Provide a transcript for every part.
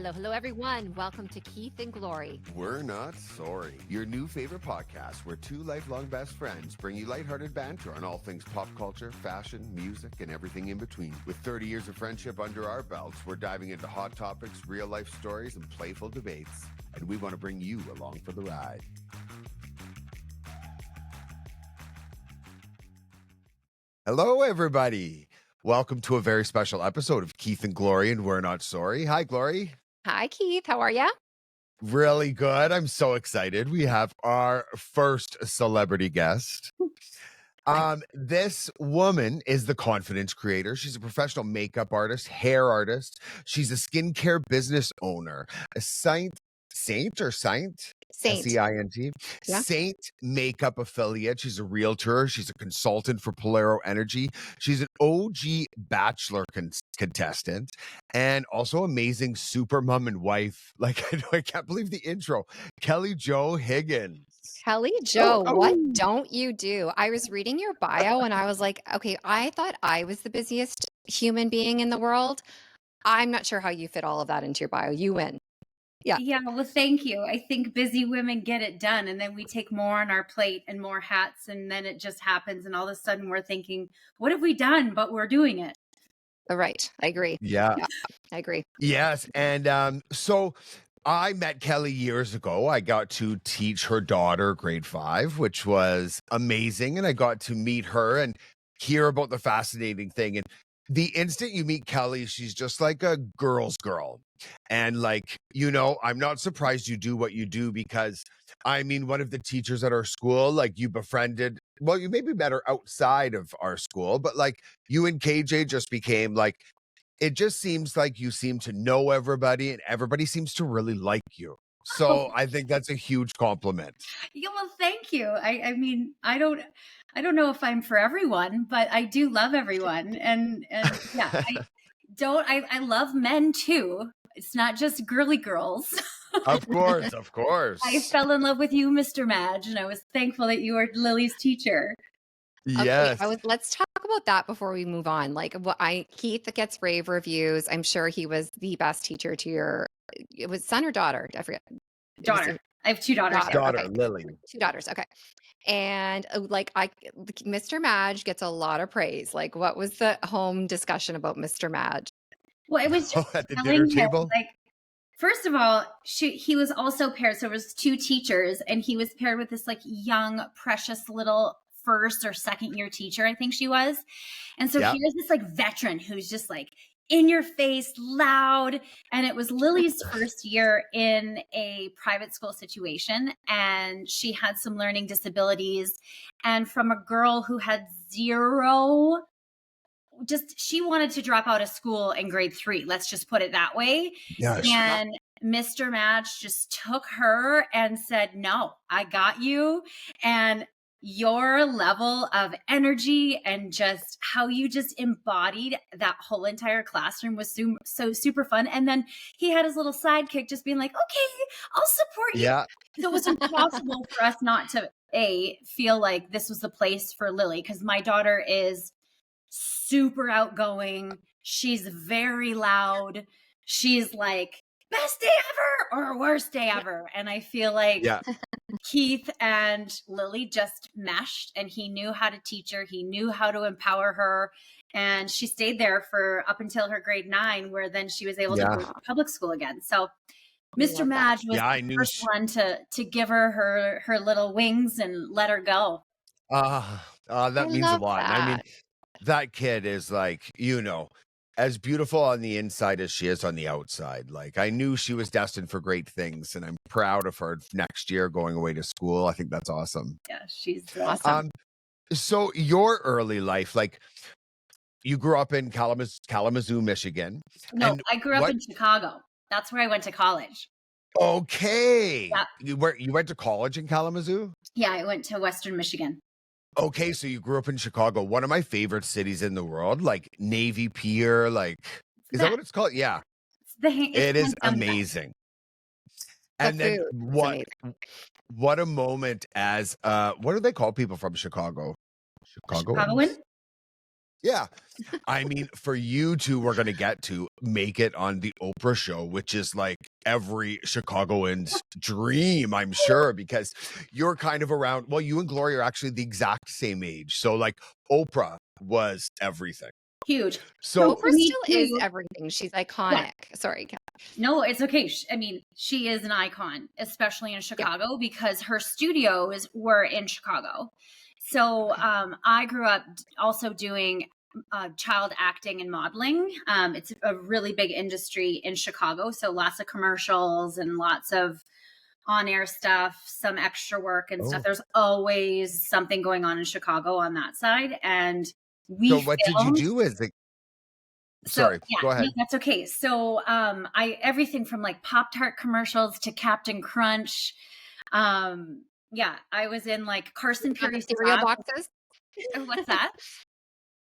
Hello, everyone. Welcome to Keith and Glory. We're Not Sorry, your new favorite podcast where two lifelong best friends bring you lighthearted banter on all things pop culture, fashion, music, and everything in between. With 30 years of friendship under our belts, we're diving into hot topics, real life stories, and playful debates. And we want to bring you along for the ride. Hello, everybody. Welcome to a very special episode of Keith and Glory and We're Not Sorry. Hi, Glory. Hi, Keith. How are you? Really good. I'm so excited. We have our first celebrity guest. This woman is the confidence creator. She's a professional makeup artist, hair artist. She's a skincare business owner, a Saint. Saint. Seint. Yeah. Saint makeup affiliate. She's a realtor. She's a consultant for Polaro Energy. She's an OG Bachelor contestant and also amazing super mom and wife. Like, I can't believe the intro. Kelly Jo Higgins. Kelly Jo, what don't you do? I was reading your bio and I was like, okay, I thought I was the busiest human being in the world. I'm not sure how you fit all of that into your bio. You win. Yeah, well, thank you. I think busy women get it done, and then we take more on our plate and more hats, and then it just happens, and all of a sudden we're thinking, what have we done? But we're doing it. Right. I agree. Yeah, I agree. Yes. And so I met Kelly years ago. I got to teach her daughter grade 5, which was amazing. And I got to meet her and hear about the fascinating thing. And the instant you meet Kelly, she's just like a girl's girl. And like, I'm not surprised you do what you do because I mean, one of the teachers at our school, like you befriended, well, you maybe met her outside of our school, but like you and KJ just became like, it just seems like you seem to know everybody and everybody seems to really like you. So I think that's a huge compliment. Yeah, well, thank you. I mean, I don't know if I'm for everyone, but I do love everyone. And yeah, I love men too. It's not just girly girls. Of course. I fell in love with you, Mr. Madge, and I was thankful that you were Lily's teacher. Yes. Okay, let's talk about that before we move on. Like, Keith gets rave reviews. I'm sure he was the best teacher to it was son or daughter? I forget. Daughter. I have 2 daughters. Daughter, okay. Lily. 2 daughters. Okay. And Mr. Madge gets a lot of praise. Like, what was the home discussion about Mr. Madge? Well, it was just at the dinner table. Like, first of all, he was also paired. So it was 2 teachers, and he was paired with this like young, precious little first or second year teacher, I think she was. And so here's this like veteran who's just like in your face, loud. And it was Lily's first year in a private school situation. And she had some learning disabilities. And from a girl who had 0, she wanted to drop out of school in grade 3. Let's just put it that way. Yes. And Mr. Madge just took her and said, no, I got you. And your level of energy and just how you just embodied that whole entire classroom was so super fun. And then he had his little sidekick just being like, okay, I'll support you. Yeah. So it was impossible for us not to feel like this was the place for Lily, because my daughter is super outgoing. She's very loud. She's like, best day ever or worst day ever. And I feel like Keith and Lily just meshed, and he knew how to teach her. He knew how to empower her. And she stayed there for up until her grade 9, where then she was able to go to public school again. So Mr. Madge was the first one to give her little wings and let her go. That means a lot. I mean, that kid is like, as beautiful on the inside as she is on the outside. Like, I knew she was destined for great things, and I'm proud of her next year going away to school. I think that's awesome. Yeah, she's awesome. So your early life, like you grew up in Kalamazoo, Michigan. No, I grew up in Chicago. That's where I went to college. Okay. Yeah. You went to college in Kalamazoo? Yeah, I went to Western Michigan. Okay, so you grew up in Chicago, one of my favorite cities in the world, like Navy Pier, like, is that what it's called? Yeah. It is amazing. And then what a moment as, what do they call people from Chicago? Chicagoan? Yeah. I mean, for you two, we're going to get to make it on the Oprah show, which is like every Chicagoan's dream, I'm sure, because you're kind of around. Well, you and Gloria are actually the exact same age. So, like, Oprah was everything. Huge. So, For Oprah me still is too. everything. She's Yeah. iconic. Sorry, Kat. No, it's okay. I mean, she is an icon, especially in Chicago, because her studios were in Chicago. So I grew up also doing child acting and modeling. It's a really big industry in Chicago. So lots of commercials and lots of on-air stuff, some extra work and stuff. oh, There's always something going on in Chicago on that side. And we so what did you filmed. do as a, So sorry, yeah, go no, ahead. that's okay. So I everything from like Pop-Tart commercials to Captain Crunch. Yeah, I was in like Carson On the Pirie cereal stop. boxes? What's that?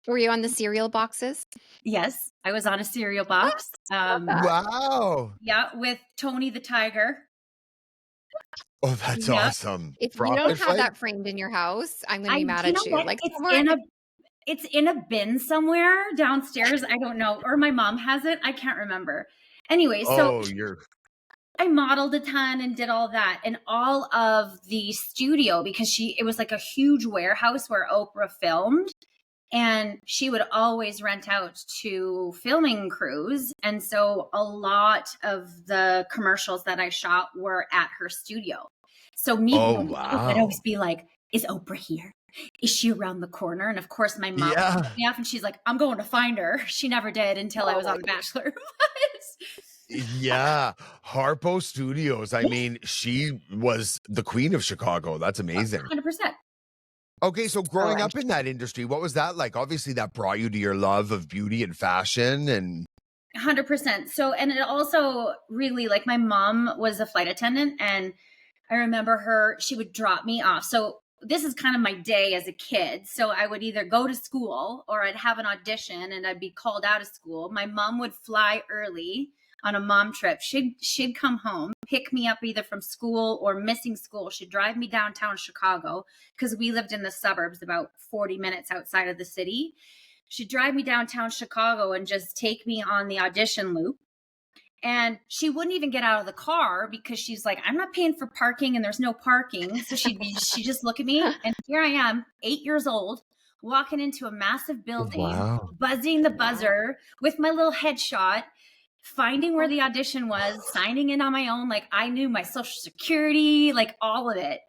Were you on the cereal boxes? Yes, I was on a cereal Ah, box. love that. Wow. Yeah, with Tony the Tiger. Oh, that's Yeah. awesome. If you don't Frosted have Flakes? that framed in your house, I'm gonna I be mad you know at you. what? Like It's somewhere in a bin somewhere downstairs. I don't know. Or my mom has it. I can't remember. Anyway, so Oh, you're, I modeled a ton and did all that, and all of the studio, because it was like a huge warehouse where Oprah filmed, and she would always rent out to filming crews. And so a lot of the commercials that I shot were at her studio. So me oh, growing up, I'd always wow. be like, is Oprah here? Is she around the corner? And of course my mom would Yeah. pick me up and she's like, I'm going to find her. She never did until I oh was my on The Bachelor. Yeah, Harpo Studios. I Yes, mean, she was the queen of Chicago. That's amazing. 100%. Okay, so so growing I'm up in that industry, what was that like? Obviously, that brought you to your love of beauty and fashion. And 100%. So, and it also really, like, my mom was a flight attendant, and I remember she would drop me off. So, this is kind of my day as a kid. So, I would either go to school or I'd have an audition and I'd be called out of school. My mom would fly early on a mom trip. She'd come home, pick me up either from school or missing school. She'd drive me downtown Chicago because we lived in the suburbs about 40 minutes outside of the city. She'd drive me downtown Chicago and just take me on the audition loop. And she wouldn't even get out of the car because she's like, I'm not paying for parking and there's no parking. So she just look at me, and here I am, 8 years old, walking into a massive building, wow. buzzing the wow. buzzer with my little headshot, finding where the audition was, signing in on my own. Like, I knew my social security, like all of it.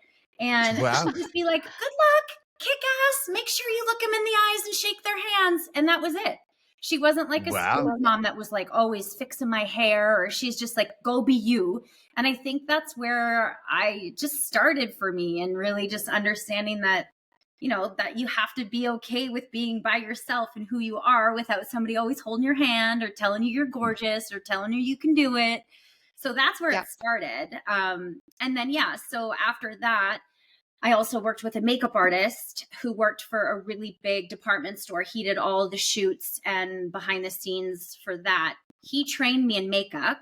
And Wow. she'd just be like, good luck, kick ass, make sure you look them in the eyes and shake their hands. And that was it. She wasn't like a Wow. school mom that was like always fixing my hair, or she's just like, go be you. And I think that's where I just started for me, and really just understanding that, that you have to be okay with being by yourself and who you are without somebody always holding your hand or telling you you're gorgeous or telling you can do it. So that's where Yeah. it started. And then, yeah, so after that, I also worked with a makeup artist who worked for a really big department store. He did all the shoots and behind the scenes for that. He trained me in makeup.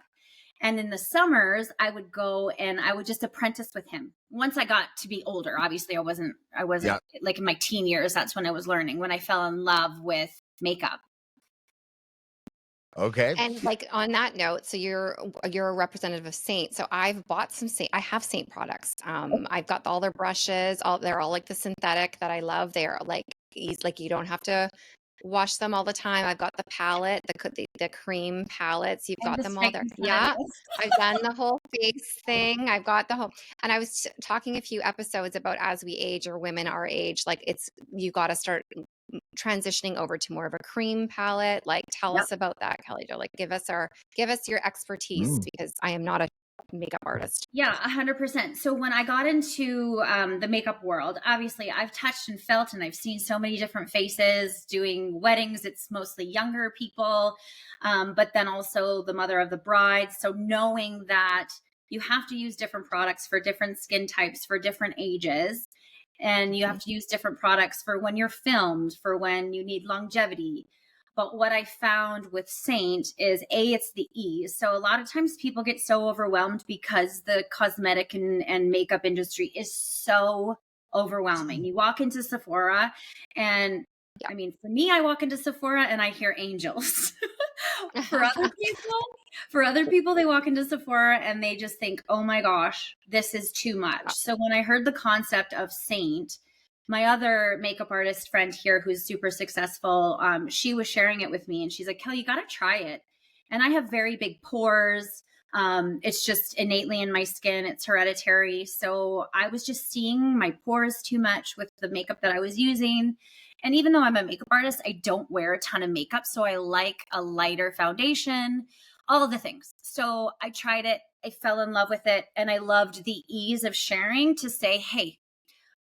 And in the summers, I would go and I would just apprentice with him. Once I got to be older, obviously I wasn't Yeah. like in my teen years. That's when I was learning, when I fell in love with makeup. Okay. And like on that note, so you're a representative of Saint. So I've bought some Saint. I have Saint products. I've got all their brushes. They're all like the synthetic that I love. They're like like you don't have to wash them all the time. I've got the palette, the cream palettes. You've I'm got just them all there. making fun of Yeah, you. I've done the whole face thing. I've got the whole. And I was talking a few episodes about as we age or women our age, like you got to start transitioning over to more of a cream palette. Like tell Yep. us about that, Kelly Jo. Like give us your expertise, Mm. because I am not a makeup artist. Yeah, 100%. So when I got into the makeup world, obviously I've touched and felt and I've seen so many different faces doing weddings. It's mostly younger people, but then also the mother of the bride. So knowing that you have to use different products for different skin types, for different ages, and you have to use different products for when you're filmed, for when you need longevity. But what I found with Saint is it's the ease. So a lot of times people get so overwhelmed because the cosmetic and makeup industry is so overwhelming. You walk into Sephora and Yeah. I mean, for me, I walk into Sephora and I hear angels. For other people, they walk into Sephora and they just think, oh my gosh, this is too much. So when I heard the concept of saint, my other makeup artist friend here, who's super successful, she was sharing it with me and she's like, Kelly, you got to try it. And I have very big pores. It's just innately in my skin. It's hereditary. So I was just seeing my pores too much with the makeup that I was using. And even though I'm a makeup artist, I don't wear a ton of makeup. So I like a lighter foundation, all of the things. So I tried it. I fell in love with it. And I loved the ease of sharing to say, hey,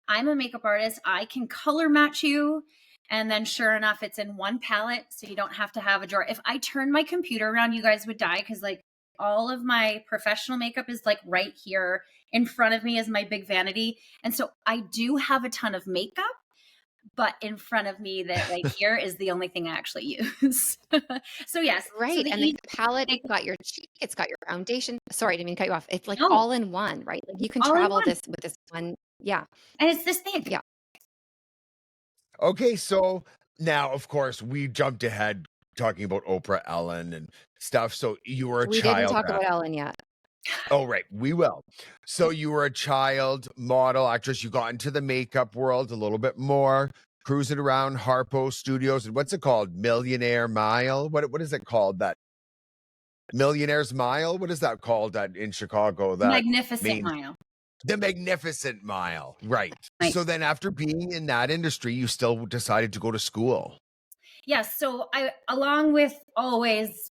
I'm a makeup artist. I can color match you. And then sure enough, it's in one palette. So you don't have to have a drawer. If I turned my computer around, you guys would die because like all of my professional makeup is like right here in front of me is my big vanity. And so I do have a ton of makeup, but in front of me that right here is the only thing I actually use. So yes. Right. So the And the palette, it's got your cheek, it's got your foundation. Sorry, I didn't mean to cut you off. It's like no, all in one, right? Like you can all in travel one. this with this one. Yeah. And it's this thick. Yeah. Okay, so now, of course, we jumped ahead talking about Oprah, Ellen, and stuff. So you were a We didn't child. talk about Ellen yet. Oh, right. We will. So you were a child model actress. You got into the makeup world a little bit more, cruising around Harpo Studios. And what's it called? Millionaire Mile? What is it called? That Millionaire's Mile? What is that called in Chicago? That Magnificent main mile. The Magnificent Mile. Right. Right. So then after being in that industry, you still decided to go to school. Yes. So I, along with always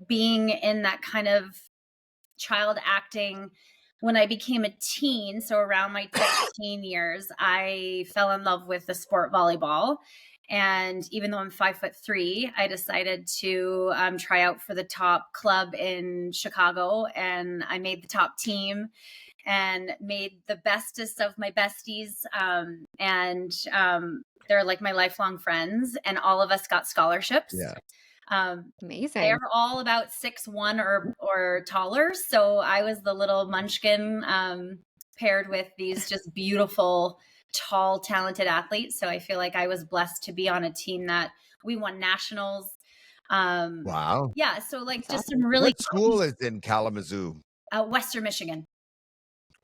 being in that kind of child acting, when I became a teen, so around my teen years, I fell in love with the sport volleyball. And even though I'm 5'3", I decided to try out for the top club in Chicago, and I made the top team and made the bestest of my besties. They're like my lifelong friends, and all of us got scholarships. Yeah. Amazing. They're all about 6'1" or taller. So I was the little munchkin paired with these just beautiful, tall, talented athletes. So I feel like I was blessed to be on a team that we won nationals. Wow. Yeah. So like That's just some really What school is in Kalamazoo? Western Michigan.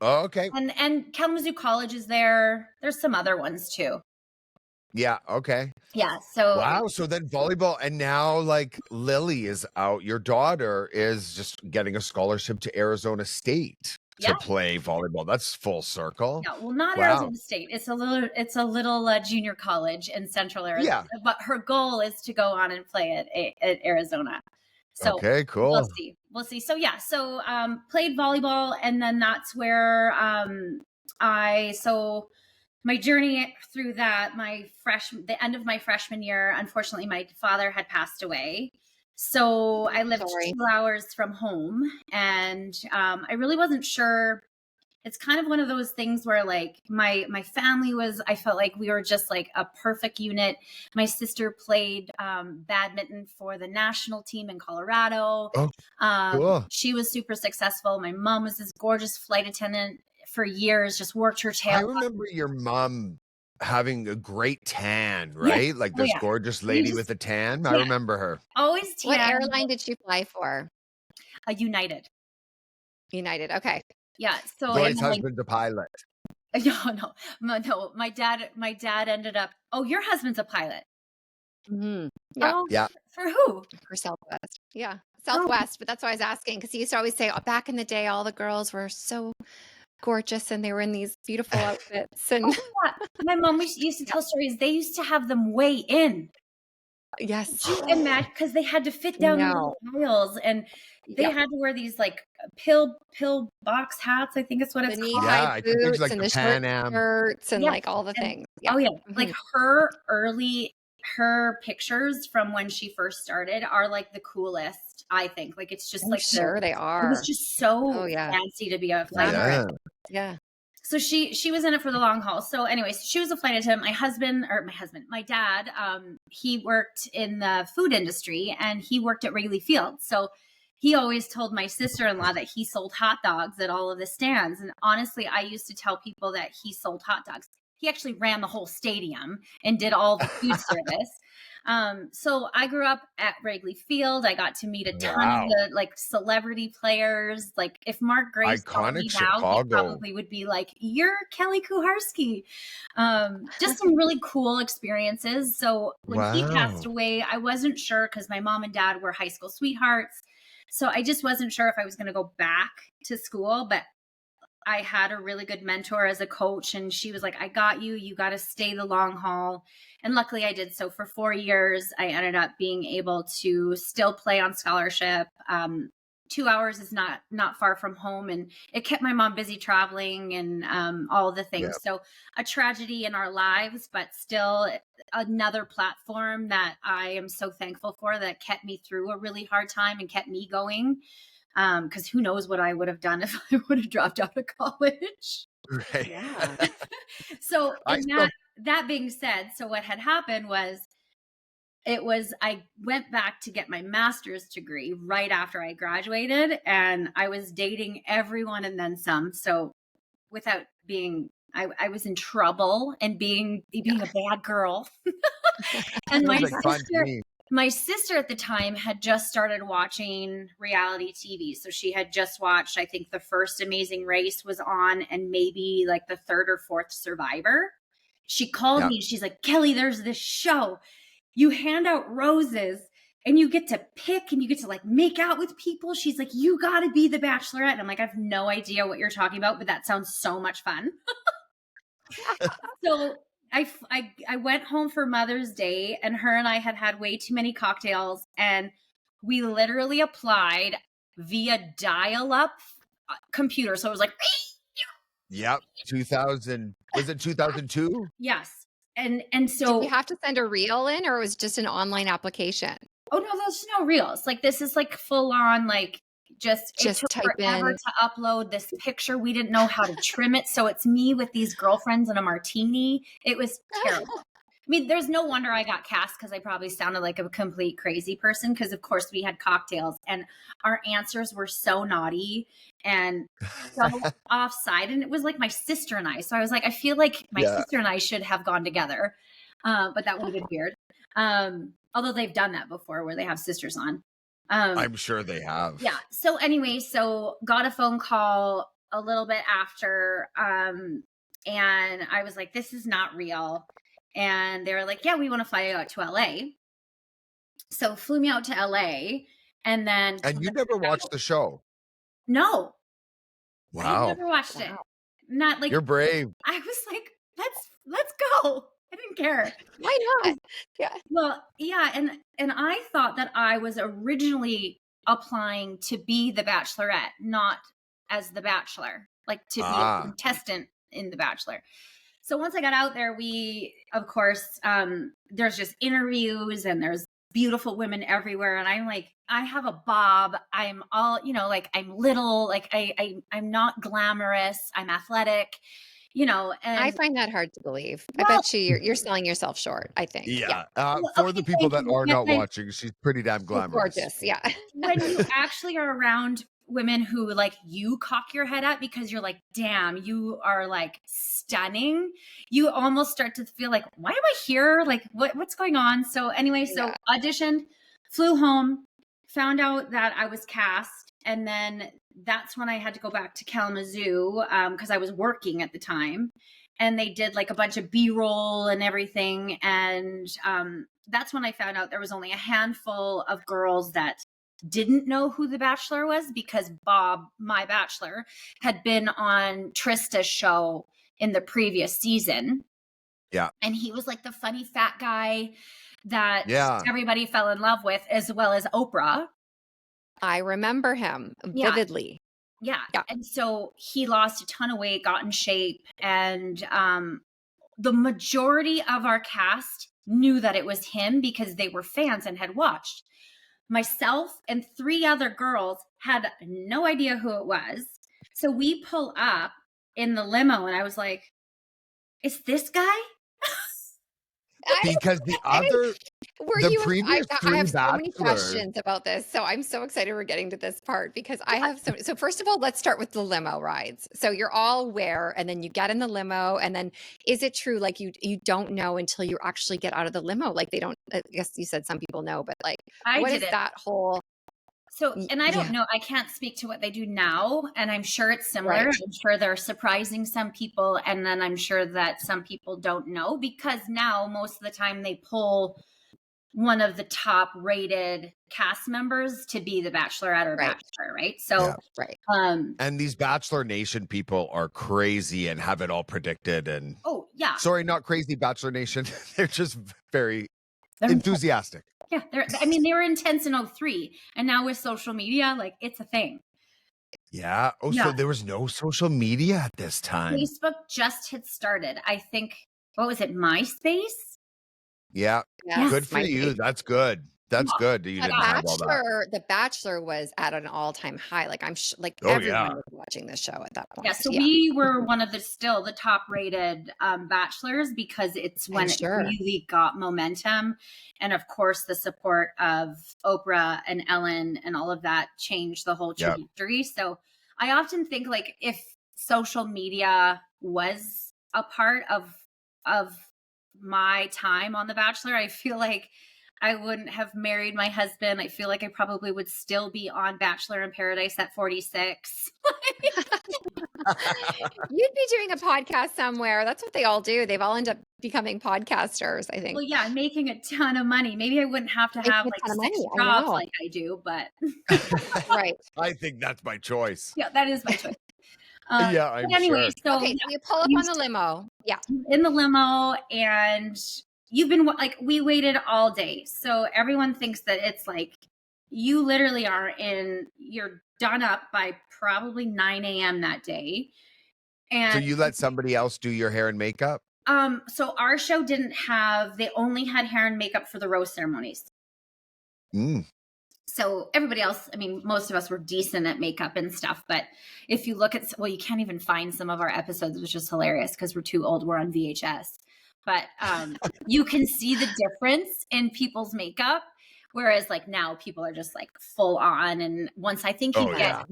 Oh, okay. And Kalamazoo College is there. There's some other ones too. Yeah. Okay. Yeah. So Wow. So then volleyball, and now like Lily is out. Your daughter is just getting a scholarship to Arizona State yeah. to play volleyball. That's full circle. Yeah, well, not Wow. Arizona State. It's a little junior college in Central Arizona. Yeah. But her goal is to go on and play at Arizona. So Okay, cool. we'll see. We'll see. So yeah, so played volleyball, and then that's where my journey through that, the end of my freshman year, unfortunately, my father had passed away. So I lived 2 hours from home, and I really wasn't sure. It's kind of one of those things where like my family I felt like we were just like a perfect unit. My sister played badminton for the national team in Colorado. Oh, cool. She was super successful. My mom was this gorgeous flight attendant for years, just worked her tail I off. remember your mom having a great tan, right? Yeah. Like Oh, this yeah. gorgeous lady with a tan. I Yeah. remember her. Always What tan. airline did she fly for? United. United. Okay. Yeah. So Zoe's husband's a pilot. no. My dad ended up. Oh, your husband's a pilot. Mm-hmm. Yeah. Oh, Yeah. For who? For Southwest. Yeah. Southwest. But that's why I was asking, because he used to always say, oh, back in the day, all the girls were so gorgeous and they were in these beautiful outfits. And Yeah. My mom used to tell stories. They used to have them weigh in. yes. Do you imagine? Because they had to fit down the little aisles, and they had to wear these like pill box hats. I think it's what it's the called. knee-high Yeah, I think there's, boots like, and the the Pan short Am. skirts and Yeah. like all the And- things. Yeah. Oh yeah, Mhm. like her pictures from when she first started are like the coolest. I think like it's just I'm like sure they It are. was just so Oh, yeah. fancy to be a flight attendant. Yeah. Yeah. So she was in it for the long haul. So anyways, she was a flight attendant. My dad, he worked in the food industry, and he worked at Wrigley Field. So he always told my sister-in-law that he sold hot dogs at all of the stands. And honestly, I used to tell people that he sold hot dogs. he actually ran the whole stadium and did all the food service. So I grew up at Wrigley Field. I got to meet a ton of Wow. the like celebrity players. Like if Mark Gray saw Iconic me now, he Chicago. probably would be like, "You're Kelly Kuharski." Just some really cool experiences. So when he passed Wow. away, I wasn't sure because my mom and dad were high school sweethearts. So I just wasn't sure if I was going to go back to school, but I had a really good mentor as a coach, and she was like, I got you. You got to stay the long haul. And luckily I did. So for 4 years, I ended up being able to still play on scholarship. 2 hours is not far from home, and it kept my mom busy traveling and all the Yeah. things. So a tragedy in our lives, but still another platform that I am so thankful for that kept me through a really hard time and kept me going. Because who knows what I would have done if I would have dropped out of college. Right. Yeah. So, I and still that being said, so what had happened was I went back to get my master's degree right after I graduated, and I was dating everyone and then some. So without being I was in trouble and being a bad girl. And sounds like fun to me. my sister at the time had just started watching reality TV. So she had just watched, I think the first Amazing Race was on, and maybe like the third or fourth Survivor. She called Yeah. me and she's like, Kelly, there's this show. You hand out roses and you get to pick and you get to like make out with people. She's like, you got to be the Bachelorette. And I'm like, I have no idea what you're talking about, but that sounds so much fun. So I went home for Mother's Day, and her and I had way too many cocktails, and we literally applied via dial-up computer. So it was like, Yep. 2000, was it 2002? yes. And Did so you have to send a reel in, or it was just an online application? oh no, there's no reels. Like this is like full on like it Just took type forever in. to upload this picture. We didn't know how to trim it. So it's me with these girlfriends and a martini. It was terrible. I mean, there's no wonder I got cast because I probably sounded like a complete crazy person because, of course, we had cocktails and our answers were so naughty and so offside. And it was like my sister and I. So I was like, I feel like my Yeah. sister and I should have gone together, but that would have been weird. Although they've done that before where they have sisters on. I'm sure they have. Yeah. So anyway, so got a phone call a little bit after, and I was like, this is not real. And they were like, yeah, we want to fly you out to LA. So flew me out to LA, and then And you never watched the show. no, I Wow. never watched it. Wow. Not like You're brave. I was like, let's go. I didn't care. Why not? Yeah. Well, yeah, and I thought that I was originally applying to be the Bachelorette, not as the Bachelor, like to be a contestant in the Bachelor. So once I got out there, we, of course, there's just interviews and there's beautiful women everywhere. And I'm like, I have a bob. I'm all, like I'm little, like I'm not glamorous. I'm athletic, and I find that hard to believe. I well, bet you're selling yourself short, I think. Yeah. well, For the people thank that you. are Yeah, not watching, she's pretty damn She's glamorous. gorgeous. Yeah. when you actually are around women who like you cock your head at because you're like, damn, you are like stunning, you almost start to feel like, why am I here? Like what's going on? So anyway, Yeah. auditioned, flew home, found out that I was cast, and then that's when I had to go back to Kalamazoo because I was working at the time, and they did like a bunch of B-roll and everything, and that's when I found out there was only a handful of girls that didn't know who the Bachelor was because Bob, my Bachelor, had been on Trista's show in the previous season. Yeah. And he was like the funny fat guy that Yeah. everybody fell in love with, as well as Oprah. I remember him vividly. Yeah. Yeah. And so he lost a ton of weight, got in shape, and the majority of our cast knew that it was him because they were fans and had watched. Myself and 3 other girls had no idea who it was. So we pull up in the limo and I was like, is this guy? because I were the you previous I 3 have so many bachelors. questions about this, so I'm so excited we're getting to this part because I have so first of all, let's start with the limo rides. So you're all where, and then you get in the limo, and then is it true, like, you don't know until you actually get out of the limo? Like, they don't I guess you said some people know, but, like, I what did is it. that whole So, and I don't yeah, know, I can't speak to what they do now, and I'm sure it's similar. right, I'm sure they're surprising some people, and then I'm sure that some people don't know because now most of the time they pull one of the top rated cast members to be the bachelorette or right, bachelor, right? Yeah. So, right. And these Bachelor Nation people are crazy and have it all predicted, and oh yeah, sorry, not crazy Bachelor Nation. They're just very they're enthusiastic. yeah, I mean, they were intense in 03, and now with social media, like it's a thing. Yeah. Oh, Yeah, so there was no social media at this time. Facebook just had started. I think, what was it, MySpace? Yeah. Yes, Good for my you. That's good. That's Yeah. good that you didn't have all that. The Bachelor was at an all-time high. Like, like, Oh, everyone yeah. was watching the show at that Yeah, point. so Yeah, we were one of the still the top rated bachelors because it's I'm when it sure. really got momentum. And of course, the support of Oprah and Ellen and all of that changed the whole Yeah. trajectory. So I often think like if social media was a part of my time on The Bachelor, I feel like I wouldn't have married my husband. I feel like I probably would still be on Bachelor in Paradise at 46. You'd be doing a podcast somewhere. That's what they all do. They've all end up becoming podcasters, I think. Well, yeah, I'm making a ton of money. Maybe I wouldn't have to Making have a like ton of 6 money. I jobs know. like I do, but Right. I think that's my choice. yeah, that is my choice. Yeah, But I'm anyway, sure. so Okay, so you pull up you on the limo. Yeah. in the limo and you've been like we waited all day. So everyone thinks that it's like you literally you're done up by probably 9 a.m. that day. So And you let somebody else do your hair and makeup? so our show they only had hair and makeup for the rose ceremonies. Mm. So everybody else, I mean, most of us were decent at makeup and stuff, but if you look at, well, you can't even find some of our episodes, which is hilarious because we're too old. We're on VHS, but you can see the difference in people's makeup. Whereas like now people are just like full on. And once I think Oh, yeah.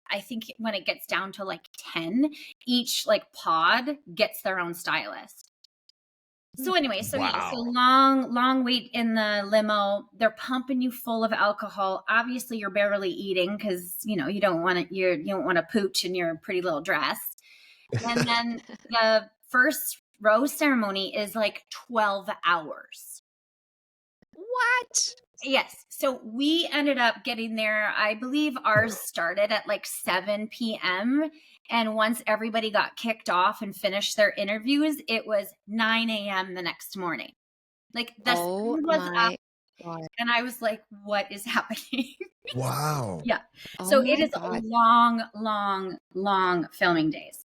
I think when it gets down to like 10, each like pod gets their own stylist. So anyway, so yeah, so Wow. long wait in the limo. They're pumping you full of alcohol. Obviously, you're barely eating because you don't want to you don't want to pooch in your pretty little dress. And then the first rose ceremony is like 12 hours. What? Yes. So we ended up getting there. I believe ours started at like 7 p.m. And once everybody got kicked off and finished their interviews, it was 9 a.m. the next morning. Like the Oh sun was up, my God. and I was like, what is happening? Wow. Yeah. Oh So it my is God. long filming days.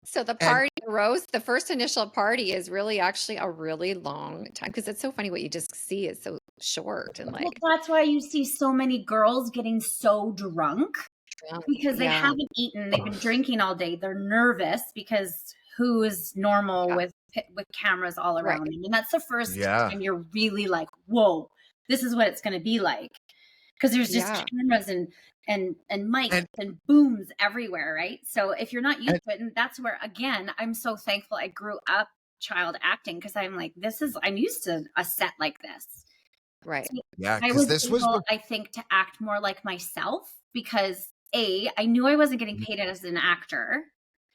So the And party rose, the first initial party is really actually a really long time because it's so funny what you just see is so short and Well, like that's why you see so many girls getting so drunk because they yeah, haven't eaten. They've been drinking all day. They're nervous because who is normal yeah, with cameras all right. around them? And that's the first yeah. time you're really like, whoa, this is what it's going to be like. Because there's just Yeah. cameras and mics and booms everywhere, right? So if you're not used to it, and that's where again, I'm so thankful I grew up child acting because I'm like, I'm used to a set like this. Right. So Yeah, I because was this was able, I think, to act more like myself because I knew I wasn't getting paid as an actor.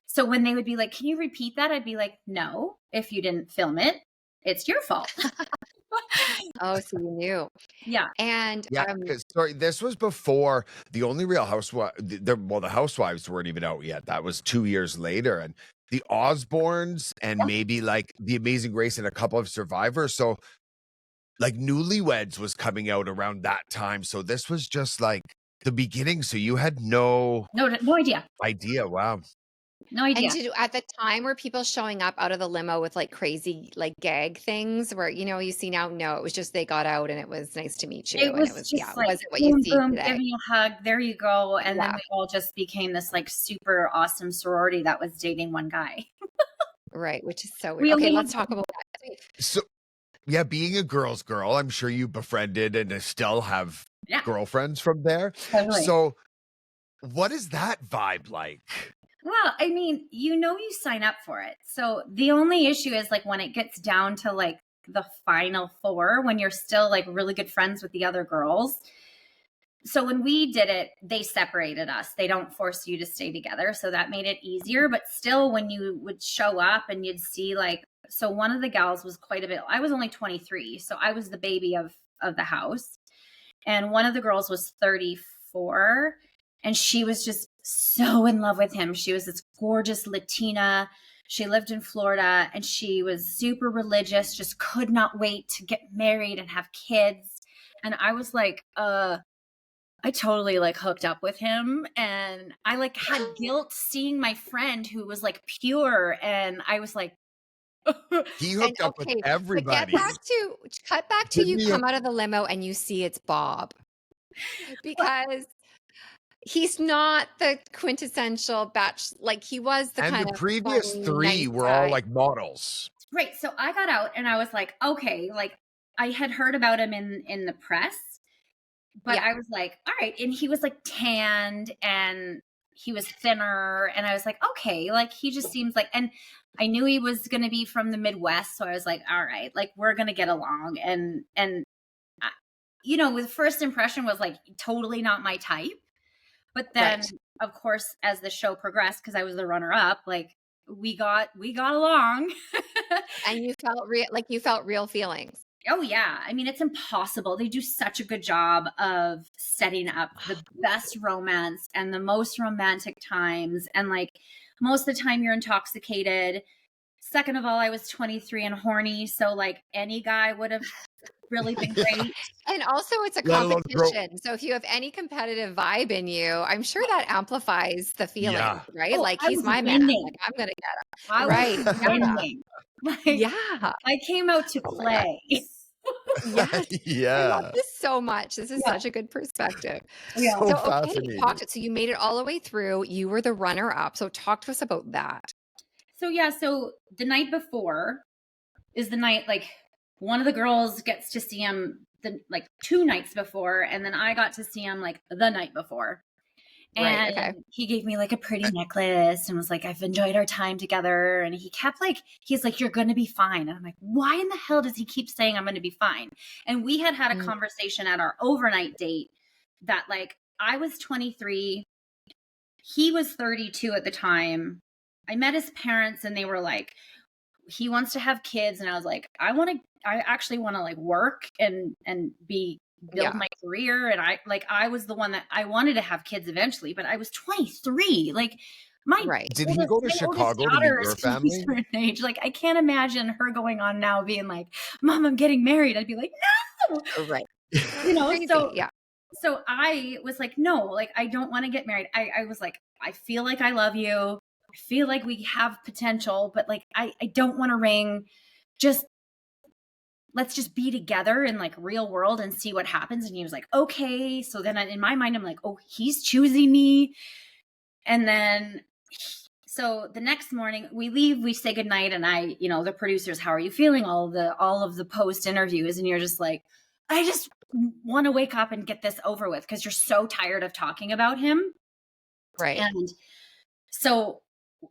So when they would be like, can you repeat that? I'd be like, no, if you didn't film it, it's your fault. Oh, so you knew. Yeah. And yeah. Sorry, this was before the only Real Housewives. The Housewives weren't even out yet. That was 2 years later, and the Osbournes and maybe like the Amazing Race and a couple of Survivors. So like Newlyweds was coming out around that time. So this was just like the beginning. So you had no idea. Wow. No idea. And at the time were people showing up out of the limo with like crazy like gag things where you see now? No, it was just they got out and it was nice to meet you. It was And it was just it like wasn't what you boom, see boom, today. give me a hug. There you go. And then Yeah. we all just became this like super awesome sorority that was dating one guy. Right, which is so We weird. Okay, only let's had- talk about that. So, yeah, being a girl's girl, I'm sure you befriended and still have Yeah, girlfriends from there. totally. So, what is that vibe like? Well, I mean, you sign up for it. So the only issue is like when it gets down to like the final four, when you're still like really good friends with the other girls. So when we did it, they separated us. They don't force you to stay together. So that made it easier. But still, when you would show up and you'd see like, so one of the gals was quite a bit, I was only 23. So I was the baby of the house. And one of the girls was 34 and she was just so in love with him. She was this gorgeous Latina. She lived in Florida and she was super religious, just could not wait to get married and have kids. And I was like, I totally like hooked up with him and I like had guilt seeing my friend who was like pure and I was like He And hooked up with okay, but everybody. cut back to Didn't you he come hook out of the limo and you see it's Bob, because he's not the quintessential like, he was the and the kind of previous fun, 3 nice were all, guy. like, models. right. So I got out and I was like, okay, like I had heard about him in the press, but Yeah, I was like, all right. And he was like tanned and he was thinner. And I was like, okay, like he just seems like, and I knew he was going to be from the Midwest. So I was like, all right, like we're going to get along. And, I, the first impression was like totally not my type. But then, right. of course, as the show progressed, because I was the runner up, like we got along. And you felt real feelings. Oh yeah. I mean, it's impossible. They do such a good job of setting up the best romance and the most romantic times. And like most of the time you're intoxicated. Second of all, I was 23 and horny. So like any guy would have really been Yeah, great. And also it's a let alone throw competition, so if you have any competitive vibe in you, I'm sure that amplifies the feelings, yeah. right? Oh, Like, I "He's was my man, winning. like, I'm gonna get him." I was Right, yeah, winning. Like yeah, I came out to oh my god, play. yes, I love Yeah. this so much, this is Yeah. such a good perspective. Yeah. So So, okay, fascinating. so you made it all the way through, you were the runner-up, so talk to us about that. So yeah, so the night before is the night like one of the girls gets to see him the like 2 nights before, and then I got to see him like the night before. Right, okay. And he gave me like a pretty necklace and was like, I've enjoyed our time together. And he kept like, he's like, you're going to be fine. And I'm like, why in the hell does he keep saying I'm going to be fine? And we had a Mm, conversation at our overnight date that like I was 23, he was 32 at the time. I met his parents and they were like, he wants to have kids. And I was like, I actually want to like work and build yeah, my career. And I was the one that I wanted to have kids eventually, but I was 23. Like my right. Did he go to my oldest Chicago to meet daughter is your going to be family? certain age. Like I can't imagine her going on now being like, Mom, I'm getting married. I'd be like, no, Right. so Crazy, yeah, I was like, no, like I don't want to get married. I was like, I feel like I love you. I feel like we have potential, but like I don't want to ring. Just let's just be together in like real world and see what happens. And he was like, okay. So then in my mind, I'm like, oh, he's choosing me. And then so the next morning we leave, we say goodnight, and the producers, how are you feeling? All of the post interviews, and you're just like, I just want to wake up and get this over with because you're so tired of talking about him. right. And so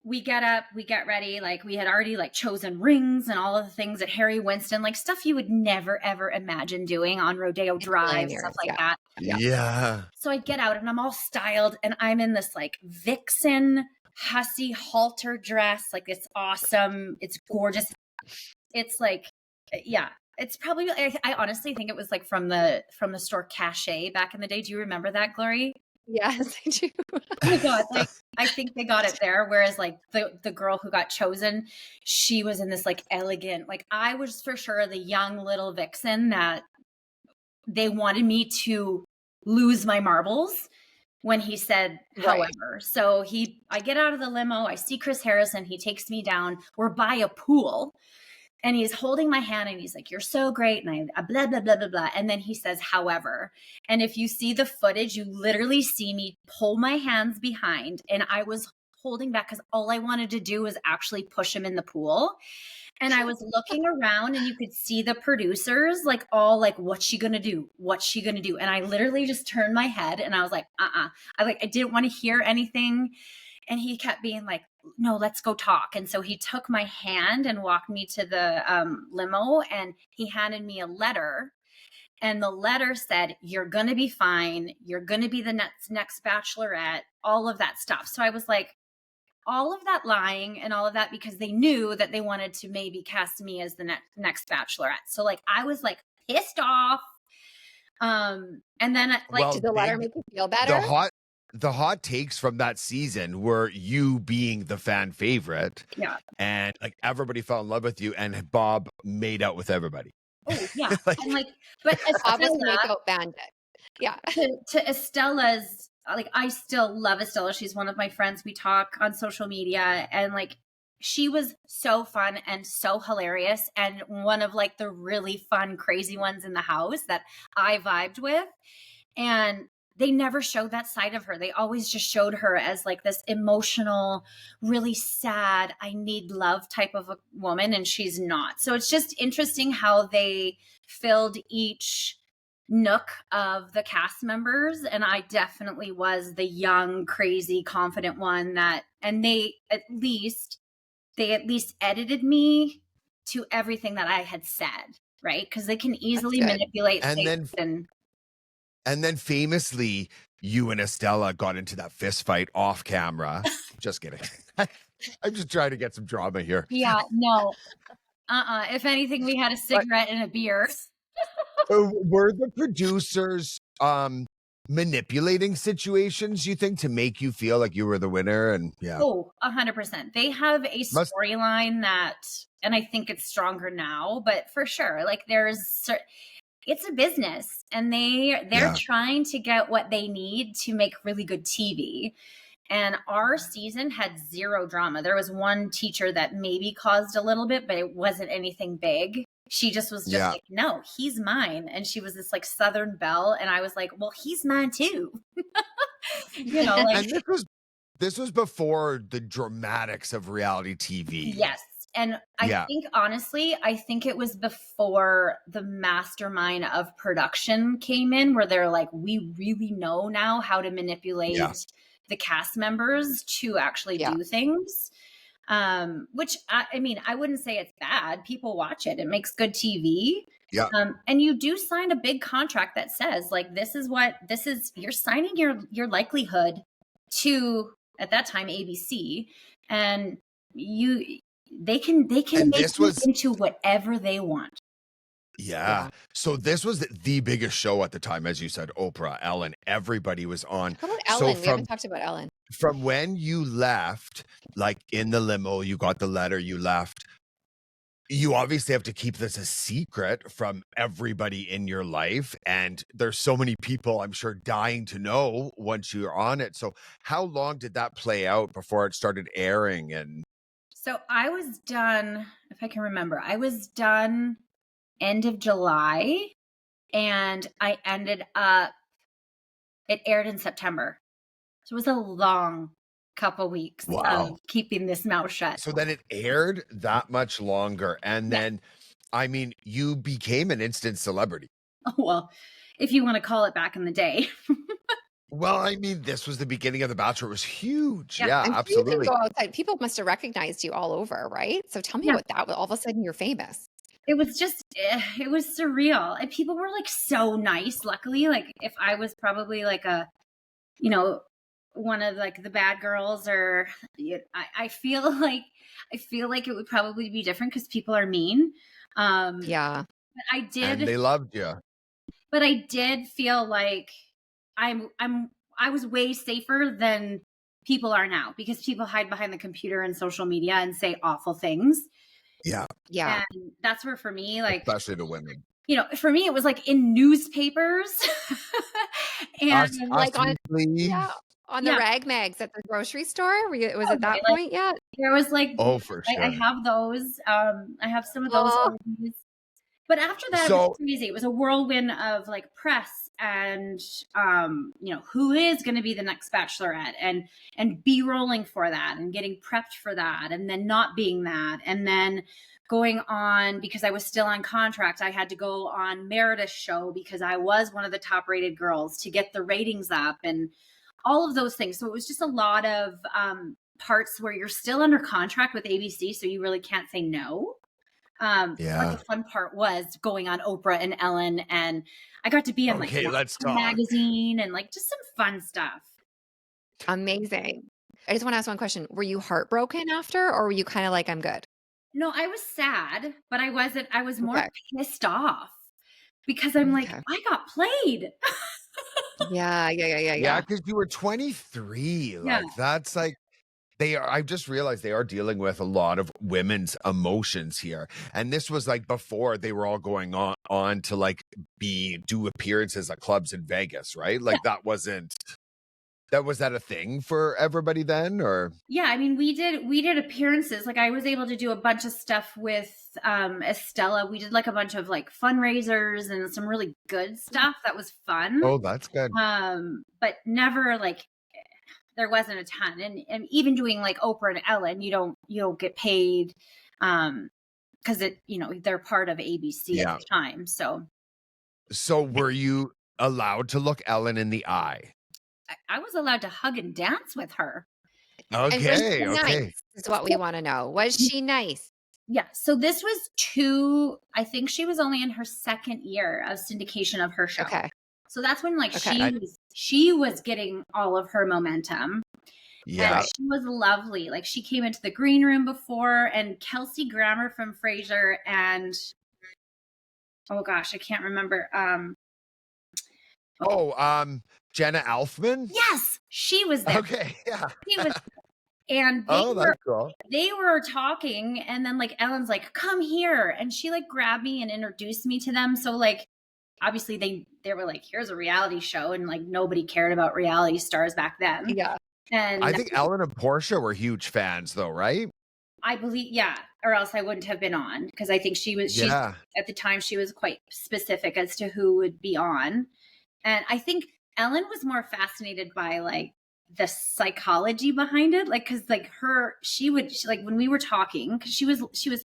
we get up, we get ready, like we had already like chosen rings and all of the things that Harry Winston, like stuff you would never ever imagine doing on Rodeo It's a million Drive, stuff years, like yeah, that. yeah. Yeah. So I get out and I'm all styled and I'm in this like vixen hussy halter dress. Like it's awesome. It's gorgeous. It's like, yeah, it's probably, I honestly think it was like from the store Cachet back in the day. Do you remember that, Glory? Yes, I do. Oh my God. Like I think they got it there. Whereas like the girl who got chosen, she was in this like elegant, like I was for sure the young little vixen that they wanted me to lose my marbles when he said Right. however. So I get out of the limo, I see Chris Harrison, he takes me down, we're by a pool, and he's holding my hand and he's like, you're so great, and I blah blah blah blah blah, and then he says however. And if you see the footage, you literally see me pull my hands behind and I was holding back because all I wanted to do was actually push him in the pool. And I was looking around and you could see the producers like all like, what's she gonna do? What's she gonna do? And I literally just turned my head and I was like, I didn't want to hear anything. And he kept being like, no, let's go talk. And so he took my hand and walked me to the limo, and he handed me a letter. And the letter said, you're going to be fine. You're going to be the next bachelorette, all of that stuff. So I was like, all of that lying and all of that because they knew that they wanted to maybe cast me as the next bachelorette. So like, I was like pissed off. And then like, Well, did the letter make you feel better? the hot takes from that season were you being the fan favorite. Yeah. And like everybody fell in love with you and Bob made out with everybody. Oh yeah. And like, but Bob was Estella, makeout bandit. Yeah. to Estella's, like, I still love Estella. She's one of my friends. We talk on social media, and like, she was so fun and so hilarious, and one of like the really fun, crazy ones in the house that I vibed with. And they never showed that side of her. They always just showed her as like this emotional, really sad, I need love type of a woman, and she's not. So it's just interesting how they filled each nook of the cast members, and I definitely was the young, crazy, confident one that, and they at least edited me to everything that I had said, right? Because they can easily manipulate things. And then famously, you and Estella got into that fist fight off camera. Just kidding. I'm just trying to get some drama here. Yeah, no. If anything, we had a cigarette and a beer. Were the producers manipulating situations, you think, to make you feel like you were the winner? And yeah. Oh, 100%. They have a storyline that, and I think it's stronger now, but for sure, like it's a business, and they're trying to get what they need to make really good TV. And our season had zero drama. There was one teacher that maybe caused a little bit, but it wasn't anything big. She just was just like, no, he's mine. And she was this like Southern belle. And I was like, well, he's mine too. You know, like, and this was before the dramatics of reality TV. Yes. And I think, honestly, it was before the mastermind of production came in, where they're like, we really know now how to manipulate the cast members to actually do things. Which I mean, I wouldn't say it's bad. People watch it. It makes good TV. Yeah. And you do sign a big contract that says like, you're signing your likelihood to, at that time, ABC, and they can make it into whatever they want. Yeah. So this was the biggest show at the time, as you said. Oprah, Ellen, everybody was on. How about Ellen? We haven't talked about Ellen. From when you left, like in the limo, you got the letter, you left. You obviously have to keep this a secret from everybody in your life. And there's so many people, I'm sure, dying to know once you're on it. So how long did that play out before it started airing? And so I was done, if I can remember, I was done end of July, and I ended up, it aired in September. So it was a long couple weeks of keeping this mouth shut. So then it aired that much longer. And then, I mean, you became an instant celebrity. Oh, well, if you want to call it back in the day. Well, I mean, this was the beginning of The Bachelor. It was huge. Yeah, absolutely. You can go outside. People must have recognized you all over, right? So tell me what that was. All of a sudden, you're famous. It was just, it was surreal. And people were like so nice. Luckily, like if I was probably like one of like the bad girls, or I feel like it would probably be different because people are mean. But and they loved you. But I did feel like I was way safer than people are now, because people hide behind the computer and social media and say awful things. Yeah. And that's where, for me, like, especially the women, for me, it was like in newspapers and like on the rag mags at the grocery store. Was at that point yet? There was like, for sure. I have those. I have some of those. But after that, it was So crazy. It was a whirlwind of like press and who is going to be the next Bachelorette, and B-rolling for that and getting prepped for that, and then not being that, and then going on, because I was still on contract, I had to go on Meredith's show because I was one of the top rated girls to get the ratings up and all of those things. So it was just a lot of parts where you're still under contract with ABC, so you really can't say no. But yeah. the fun part was going on Oprah and Ellen, and I got to be in like Okay, let's talk. magazine and like just some fun stuff. Amazing. I just want to ask one question. Were you heartbroken after, or were you kind of like, I'm good? No, I was sad, but I wasn't. I was more Okay. pissed off because I'm like, Okay. I got played. Yeah. Yeah, because you were 23. Yeah. Like that's like they are. I've just realized they are dealing with a lot of women's emotions here, and this was like before they were all going on to like do appearances at clubs in Vegas, right? Like that wasn't. Was that a thing for everybody then, or? Yeah, I mean, we did appearances. Like I was able to do a bunch of stuff with Estella. We did like a bunch of like fundraisers and some really good stuff that was fun. Oh, that's good. But never like there wasn't a ton. And even doing like Oprah and Ellen, you don't get paid because they're part of ABC at Yeah. the time. So were you allowed to look Ellen in the eye? I was allowed to hug and dance with her. And was she Okay, okay. nice? Is what we want to know. Was she nice? Yeah. So this was I think she was only in her second year of syndication of her show. Okay. So that's when like Okay. she was getting all of her momentum. Yeah. And she was lovely. Like she came into the green room before, and Kelsey Grammer from Frasier, and oh gosh, I can't remember. Jenna Elfman? Yes, she was there. Okay, yeah. She was, and That's cool. they were talking, and then like Ellen's like, "Come here," and she like grabbed me and introduced me to them. So like, obviously they were like, "Here's a reality show," and like nobody cared about reality stars back then. Yeah. And I think Ellen and Portia were huge fans though, right? I believe, yeah, or else I wouldn't have been on, because I think she at the time she was quite specific as to who would be on. And I think Ellen was more fascinated by like the psychology behind it, like because like like when we were talking, because she was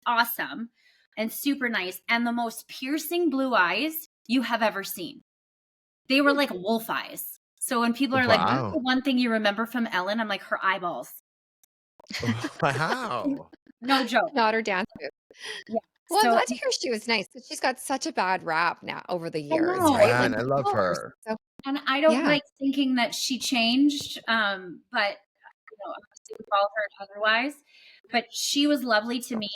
awesome and super nice and the most piercing blue eyes you have ever seen. They were like wolf eyes. So when people are like, what's the one thing you remember from Ellen? I'm like, her eyeballs. Wow. No joke. Not her dance move. Yeah. Well, I'm glad to hear she was nice, but she's got such a bad rap now over the years, right? Yeah, Like, and I love her. And I don't like thinking that she changed, but obviously we've all heard otherwise. But she was lovely to me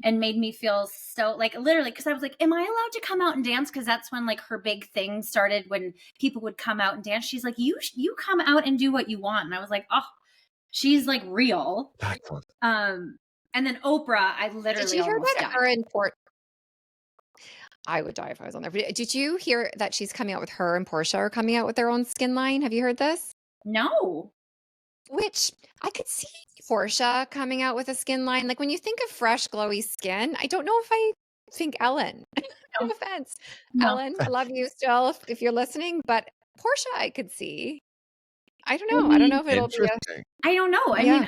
and made me feel so like literally, because I was like, am I allowed to come out and dance? Because that's when like her big thing started, when people would come out and dance. She's like, you come out and do what you want. And I was like, oh, she's like real. And then Oprah, I literally did you hear almost about died. her in Port? I would die if I was on there. But did you hear that she's coming out with her and Portia are coming out with their own skin line? Have you heard this? No. Which I could see Portia coming out with a skin line. Like when you think of fresh, glowy skin, I don't know if I think Ellen. No offense. No. Ellen, I love you still if you're listening, but Portia I could see. I don't know. I don't know if it'll be I don't know. I mean,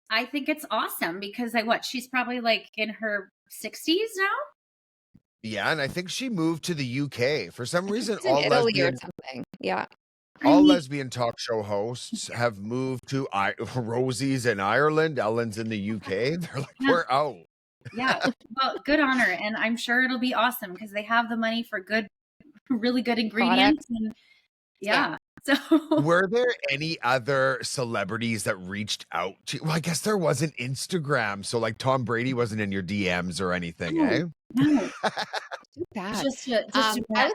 I think it's awesome because she's probably like in her 60s now. Yeah, and I think she moved to the UK for some reason. All Italy or something. Yeah. All lesbian talk show hosts have moved to Rosie's in Ireland, Ellen's in the UK. They're like, we're out. Yeah. Well, good on her. And I'm sure it'll be awesome because they have the money for really good ingredients. And yeah. So were there any other celebrities that reached out to you? Well, I guess there wasn't Instagram. So like Tom Brady wasn't in your DMs or anything, eh? No. Too bad. Just a Matt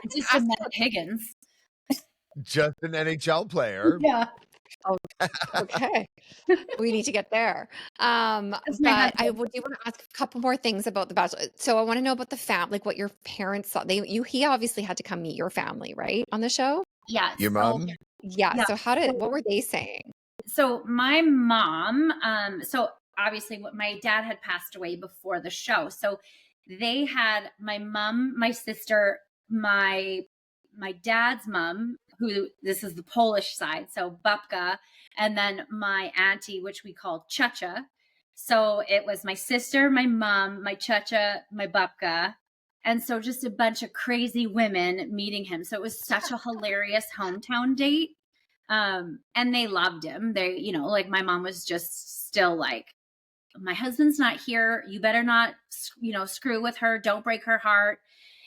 Higgins. Just an NHL player. Yeah. Oh, okay. We need to get there. But I would want to ask a couple more things about The Bachelor. So I want to know about the family, like what your parents thought. He obviously had to come meet your family, right, on the show? Yeah. Your mom? Yeah. So what were they saying? So my mom, so obviously my dad had passed away before the show. So they had my mom, my sister, my dad's mom, who this is the Polish side, so babka, and then my auntie, which we call chacha. So it was my sister, my mom, my chacha, my babka, and so just a bunch of crazy women meeting him. So it was such a hilarious hometown date. And they loved him. They, you know, like my mom was just still like, my husband's not here. You better not, you know, screw with her. Don't break her heart.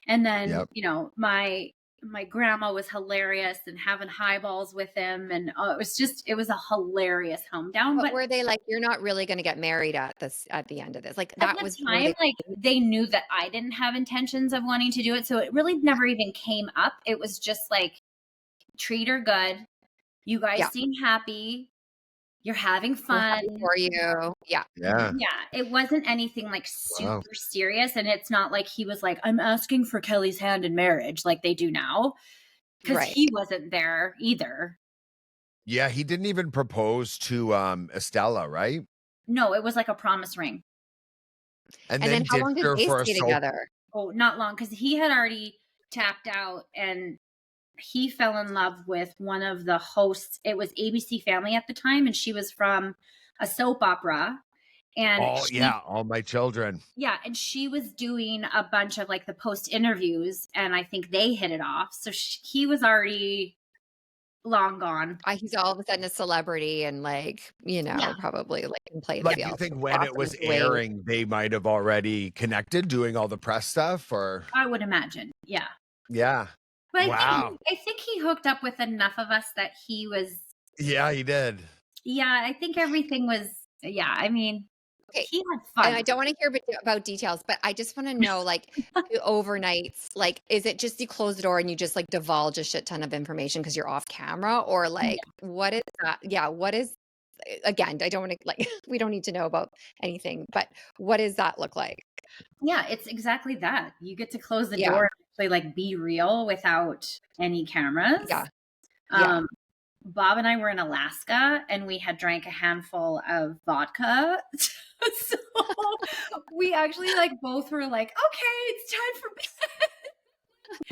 And then, Yep. you know, my grandma was hilarious and having highballs with him. And it was a hilarious hometown. But But were they like, you're not really going to get married at the end of this? Like at that the was, were time, they, like they knew that I didn't have intentions of wanting to do it. So it really never even came up. It was just like, treat her good. You guys yeah, seem happy. You're having we're fun. happy for you. Yeah. Yeah. Yeah, it wasn't anything like Wow. super serious. And it's not like he was like, I'm asking for Kelly's hand in marriage like they do now. Because Right. he wasn't there either. Yeah, he didn't even propose to Estella, right? No, it was like a promise ring. And And then then how long ditched did her they for a stay soap. together? Oh, not long, because he had already tapped out and he fell in love with one of the hosts. It was ABC Family at the time, and she was from a soap opera. And Oh yeah, All My Children. yeah, and she was doing a bunch of like the post interviews, and I think they hit it off. So he was already long gone. He's all of a sudden a celebrity and like, you know, Yeah, probably like can play the Like, you field. think when it Awesome, was great. airing, they might have already connected doing all the press stuff, or I would imagine. Yeah. yeah. But Wow. I think he hooked up with enough of us that he was, Yeah, he did. yeah, I think everything was, yeah, I mean, Okay. he had And fun. I don't want to hear about details, but I just want to know, like, the overnights, like, is it just you close the door and you just like divulge a shit ton of information because you're off camera, or like, what is that? Yeah, what is? Again, I don't want to like, we don't need to know about anything, but what does that look like? Yeah, it's exactly that. You get to close the Yeah, door and actually like be real without any cameras. yeah, yeah. Bob and I were in Alaska and we had drank a handful of vodka. So we actually like both were like, okay, it's time for bed.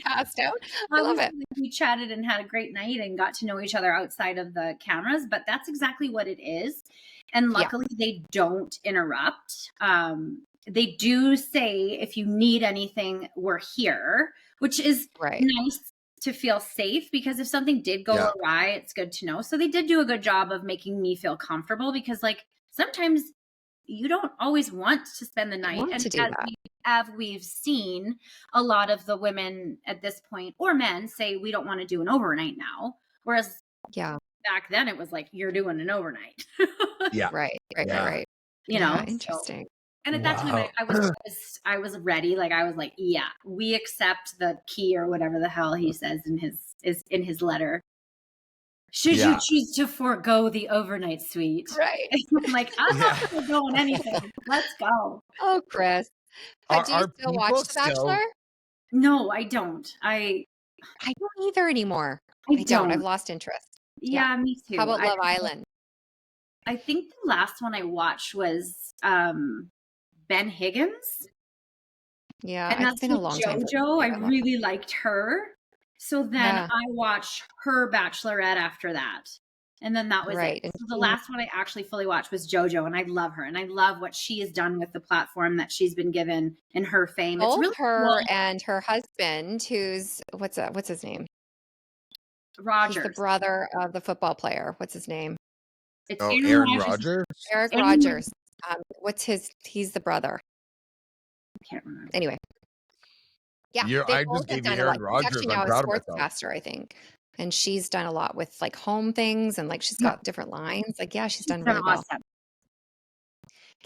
Passed out. I love it. We chatted and had a great night and got to know each other outside of the cameras, but that's exactly what it is. And Yeah. luckily they don't interrupt. They do say, if you need anything, we're here, which is Right. nice to feel safe, because if something did go awry, it's good to know. So they did do a good job of making me feel comfortable, because like sometimes you don't always want to spend the night. Want And to do that. as we've seen, a lot of the women at this point, or men, say we don't want to do an overnight now. Whereas Yeah. back then it was like, you're doing an overnight. Yeah. Right. Right. Yeah. Right. You Yeah, know, so, interesting. and at that time I was ready. Like I was like, yeah, we accept the key, or whatever the hell he says in his letter. Should you choose to forego the overnight suite? Right. I'm like, I'm not foregoing anything. Let's go. Oh, Chris. But do you Are still people watch The Bachelor? No, I don't. I don't either anymore. I don't. I've don't. lost interest. Yeah, me too. How about Love Island? I think the last one I watched was Ben Higgins. Yeah, And it's that's been a with long time. JoJo. I really liked her. So then Yeah. I watched her Bachelorette after that. And then that was Right. it. So the last one I actually fully watched was JoJo, and I love her. And I love what she has done with the platform that she's been given and her fame. It's Both really her cool. and her husband, who's what's his name? Rogers. He's the brother of the football player. What's his name? It's Aaron Rodgers. Eric Rodgers. He's the brother. I can't remember. Anyway. Yeah, I just gave you Aaron Rodgers. He's actually now I'm a proud of myself. sportscaster, I think. And she's done a lot with like home things, and like she's got different lines. Like, yeah, she's done really well.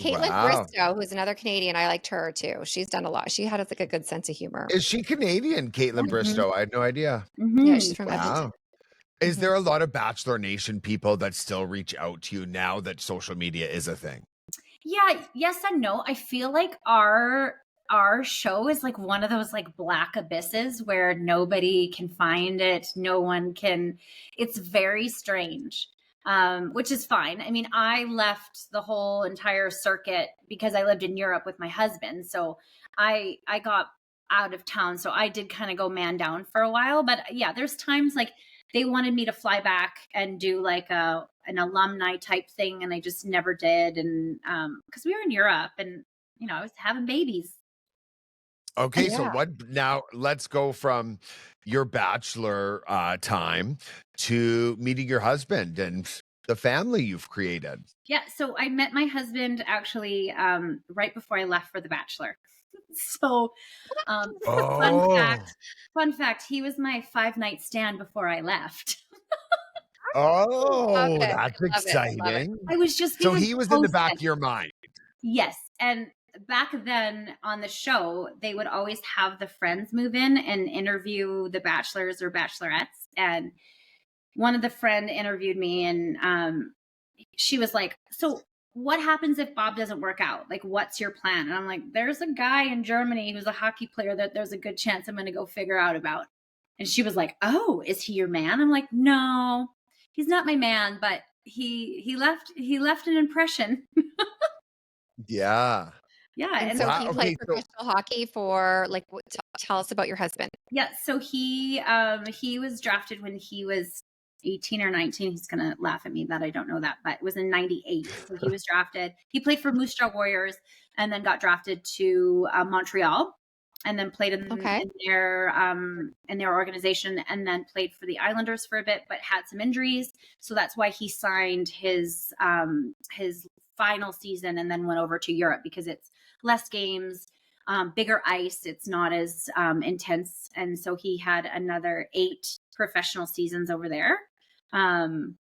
Caitlin Bristow, who's another Canadian, I liked her too. She's done a lot. She had like a good sense of humor. Is she Canadian, Caitlin Bristow? I had no idea. Yeah, she's from Edmonton. Is there a lot of Bachelor Nation people that still reach out to you now that social media is a thing? Yeah, yes and no. I feel like our show is like one of those like black abysses where nobody can find it. No one can. It's very strange. which is fine. I mean, I left the whole entire circuit because I lived in Europe with my husband. So I got out of town. So I did kind of go man down for a while. But yeah, there's times like they wanted me to fly back and do like an alumni type thing, and I just never did. And because we were in Europe, and I was having babies. Okay, so Yeah. now let's go from your bachelor time to meeting your husband and the family you've created. Yeah, so I met my husband actually right before I left for The Bachelor. So, fun Oh, fun fact, he was my 5-night stand before I left. Love oh, it. that's I love it. I love it. exciting. I was just So being he was in the back hostess. of your mind. Yes, and back then on the show, they would always have the friends move in and interview the bachelors or bachelorettes. And one of the friend interviewed me, and she was like, "So what happens if Bob doesn't work out? Like, what's your plan?" And I'm like, "There's a guy in Germany who's a hockey player that there's a good chance I'm going to go figure out about." And she was like, "Oh, is he your man?" I'm like, "No, he's not my man, but he left an impression." Yeah. Yeah, And and so Wow. he played Okay, so professional hockey for like tell us about your husband. yeah, so he was drafted when he was 18 or 19. He's gonna laugh at me that I don't know that, but it was in 98. So he was drafted. He played for Moose Jaw Warriors and then got drafted to Montreal, and then played Okay. in their organization, and then played for the Islanders for a bit, but had some injuries. So that's why he signed his final season and then went over to Europe because it's less games, bigger ice. It's not as intense. And so he had another 8 professional seasons over there, and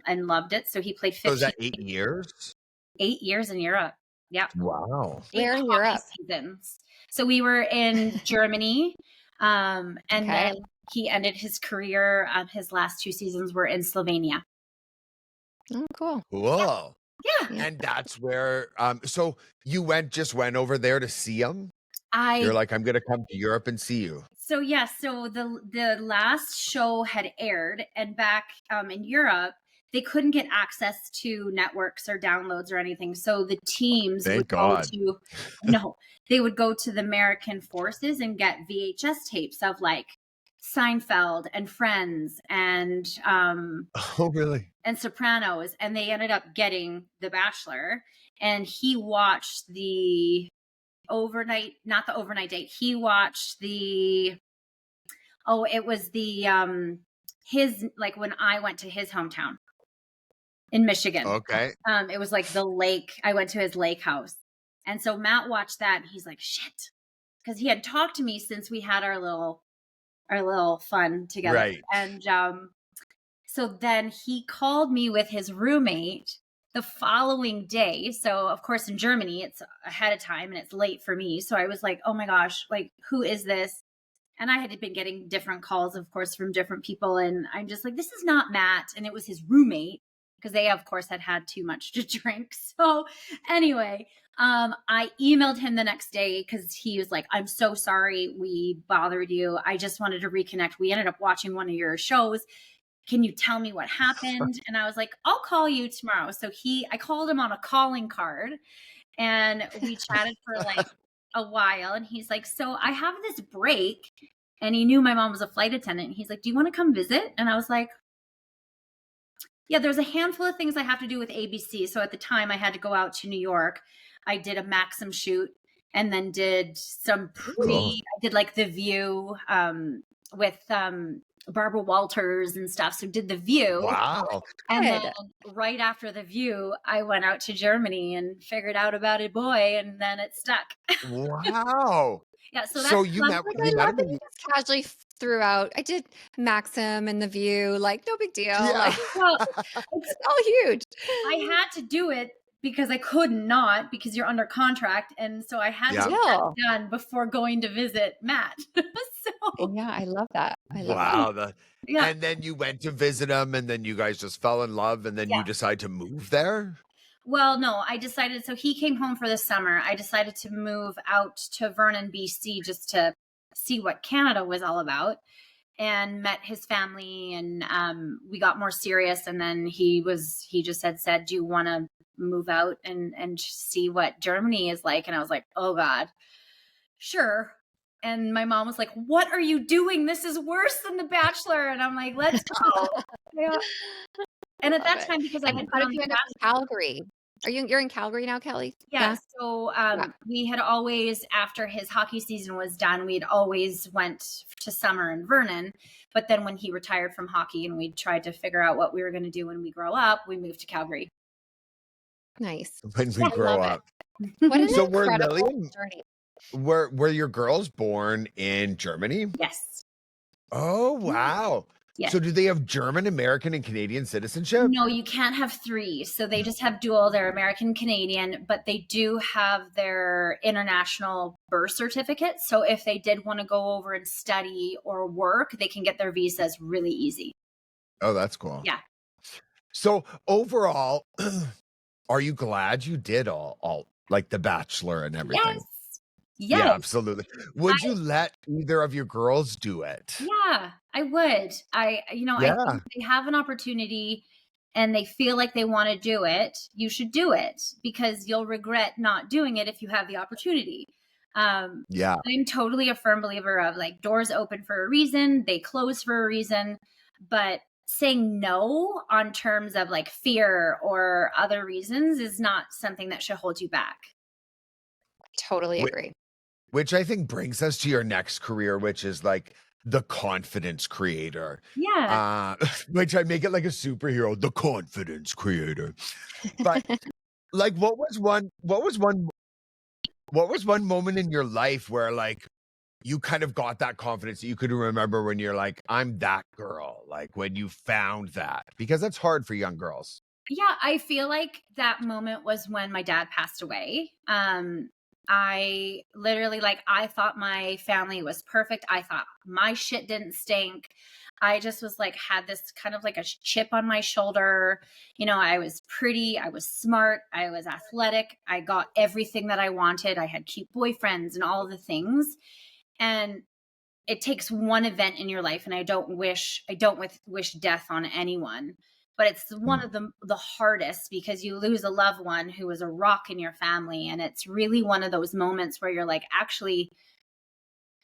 loved it. So he played is 15, that 8 years? 8 years in Europe. Yeah. Wow. 8 Where in hockey Europe? seasons. So we were in Germany, and Okay. then he ended his career. His last 2 seasons were in Slovenia. Oh, cool. Cool. Yeah. Yeah. And that's where so you just went over there to see him? You're I like, I'm gonna come to Europe and see you. So yeah, so the last show had aired, and back in Europe, they couldn't get access to networks or downloads or anything. So the teams Thank would go God. to no, they would go to the American forces and get VHS tapes of like Seinfeld and Friends Oh, really? and Sopranos, and they ended up getting The Bachelor, and he watched the overnight, not the overnight date. He watched it was his, like when I went to his hometown in Michigan. Okay. It was like the lake. I went to his lake house. And so Matt watched that and he's like, "Shit." Because he had talked to me since we had our little fun together. Right. And so then he called me with his roommate the following day. So of course in Germany it's ahead of time and it's late for me. So I was like, "Oh my gosh, like who is this?" And I had been getting different calls, of course, from different people. And I'm just like, "This is not Matt." And it was his roommate because they, of course, had too much to drink. So anyway, I emailed him the next day because he was like, "I'm so sorry we bothered you. I just wanted to reconnect. We ended up watching one of your shows. Can you tell me what happened?" And I was like, "I'll call you tomorrow." So I called him on a calling card, and we chatted for like a while. And he's like, "So I have this break." And he knew my mom was a flight attendant. He's like, "Do you want to come visit?" And I was like, "Yeah, there's a handful of things I have to do with ABC." So at the time I had to go out to New York. I did a Maxim shoot and then did Cool. I did like The View with Barbara Walters and stuff. So did The View. Wow. And then Good. right after The View, I went out to Germany and figured out about a boy, and then it stuck. Wow. Yeah, so So that's you that's met Like, you I met love him that when you you just casually threw out. I did Maxim and The View, like, no big deal. Yeah. Like, well, it's, it's all huge. I had to do it because I could not, because you're under contract, and so I had to Yeah. get that Still. done before going to visit Matt. So Yeah, I love that. I love that. Wow. yeah, And then you went to visit him and then you guys just fell in love and then yeah. you decide to move there? Well, no, I decided. So he came home for the summer. I decided to move out to Vernon, BC, just to see what Canada was all about. and met his family, and we got more serious. And then he just said, do you want to move out and see what Germany is like? And I was like, oh God, sure. And my mom was like, what are you doing? This is worse than The Bachelor. And I'm like, let's go. Yeah. And at Love that it. time, because I And had how been did on you The end up in Calgary? You're in Calgary now, Kelly? Yeah. So Yeah. we had always, after his hockey season was done, we'd always went to summer in Vernon. But then when he retired from hockey and we tried to figure out what we were going to do when we grow up, we moved to Calgary. Nice. When we I grow love up. it. What an So were incredible Lily journey. were your girls born in Germany? Yes. Oh, wow. Yes. So do they have German, American, and Canadian citizenship? No, you can't have three. So they just have dual. They're American Canadian, but they do have their international birth certificate. So if they did want to go over and study or work, they can get their visas really easy. Oh, that's cool. Yeah. So overall, are you glad you did all like The Bachelor and everything? Yes. Yeah, Yes. absolutely. Would you let either of your girls do it? Yeah, I would. I Yeah. think they have an opportunity and they feel like they want to do it, you should do it, because you'll regret not doing it if you have the opportunity. Yeah. I'm totally a firm believer of like doors open for a reason, they close for a reason, but saying no on terms of like fear or other reasons is not something that should hold you back. Totally Whi- agree. Which I think brings us to your next career, which is like the confidence creator. Yeah. Which I make it like a superhero, the confidence creator. But like what was one moment in your life where like you kind of got that confidence that you could remember when you're like, I'm that girl, like when you found that? Because that's hard for young girls. Yeah, I feel like that moment was when my dad passed away. I literally, like, I thought my family was perfect. I thought my shit didn't stink. I just was like, had this kind of like a chip on my shoulder. I was pretty, I was smart, I was athletic, I got everything that I wanted. I had cute boyfriends and all the things. And it takes one event in your life, and I don't wish death on anyone, but it's one Mm. of the hardest, because you lose a loved one who was a rock in your family, and it's really one of those moments where you're like, actually